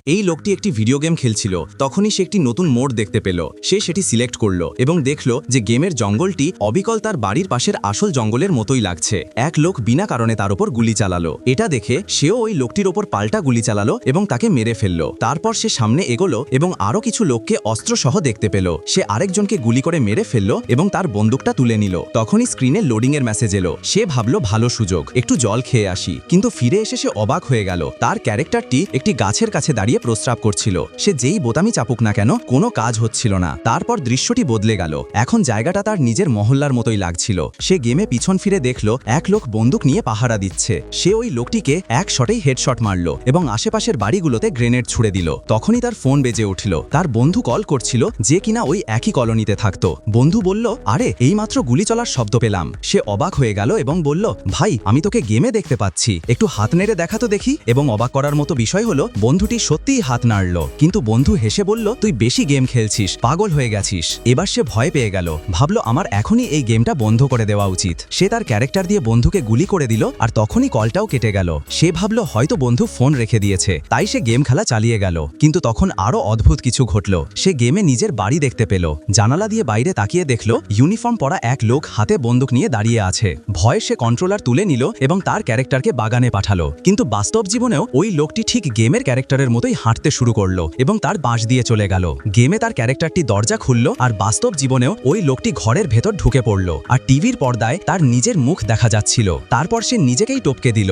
এই লোকটি একটি ভিডিও গেম খেলছিল, তখনই সে একটি নতুন মোড দেখতে পেল। সে সেটি সিলেক্ট করল এবং দেখল যে গেমের জঙ্গলটি অবিকল তার বাড়ির পাশের আসল জঙ্গলের মতোই লাগছে। এক লোক বিনা কারণে তার উপর গুলি চালালো। এটা দেখে সেও ওই লোকটির ওপর পাল্টা গুলি চালালো এবং তাকে মেরে ফেলল। তারপর সে সামনে এগোলো এবং আরও কিছু লোককে অস্ত্রসহ দেখতে পেল। সে আরেকজনকে গুলি করে মেরে ফেলল এবং তার বন্দুকটা তুলে নিল। তখনই স্ক্রিনে লোডিংয়ের মেসেজ এলো। সে ভাবল ভালো সুযোগ, একটু জল খেয়ে আসি। কিন্তু ফিরে এসে সে অবাক হয়ে গেল। তার ক্যারেক্টারটি একটি গাছের কাছে দাঁড়িয়ে প্রস্রাব করছিল। সে যেই বোতামই চাপুক না কেন কোনো কাজ হচ্ছিল না। তারপর দৃশ্যটি বদলে গেল। এখন জায়গাটা তার নিজের মহল্লার মতোই লাগছিল। সে গেমে পিছন ফিরে দেখল এক লোক বন্দুক নিয়ে পাহারা দিচ্ছে। সে ওই লোকটিকে এক শটেই হেডশট মারল এবং আশেপাশের বাড়িগুলোতে গ্রেনেড ছুড়ে দিল। তখনই তার ফোন বেজে উঠল। তার বন্ধু কল করছিল, যে কিনা ওই একই কলোনিতে থাকতো। বন্ধু বলল, আরে এইমাত্র গুলি চলার শব্দ পেলাম। সে অবাক হয়ে গেল এবং বলল, ভাই আমি তোকে গেমে দেখতে পাচ্ছি, একটু হাত নেড়ে দেখা তো দেখি। এবং অবাক করার মতো বিষয় হলো বন্ধুটি সত্যিই হাত নাড়ল, কিন্তু বন্ধু হেসে বলল, তুই বেশি গেম খেলছিস, পাগল হয়ে গেছিস। এবার সে ভয় পেয়ে গেল, ভাবল আমার এখনই এই গেমটা বন্ধ করে দেওয়া উচিত। সে তার ক্যারেক্টার দিয়ে বন্ধুকে গুলি করে দিল আর তখনই কলটাও কেটে গেল। সে ভাবল হয়তো বন্ধু ফোন রেখে দিয়েছে, তাই সে গেম খেলা চালিয়ে গেল। কিন্তু তখন আরো অদ্ভুত কিছু ঘটল। সে গেমে নিজের বাড়ি দেখতে পেল। জানালা দিয়ে বাইরে তাকিয়ে দেখল ইউনিফর্ম পরা এক লোক হাতে বন্দুক নিয়ে দাঁড়িয়ে আছে। ভয়ে সে কন্ট্রোলার তুলে নিল এবং তার ক্যারেক্টারকে বাগানে পাঠালো। কিন্তু বাস্তব জীবনেও ওই লোকটি ঠিক গেমের ক্যারেক্টারের মতোই হাঁটতে শুরু করলো এবং তার বাঁশ দিয়ে চলে গেল। গেমে তার ক্যারেক্টারটি দরজা খুলল আর বাস্তব জীবনেও ওই লোকটি ঘরের ভেতর ঢুকে পড়ল আর টিভির পর্দায় তার নিজের মুখ দেখা যাচ্ছিল। তারপর সে নিজেকেই টপকে দিল।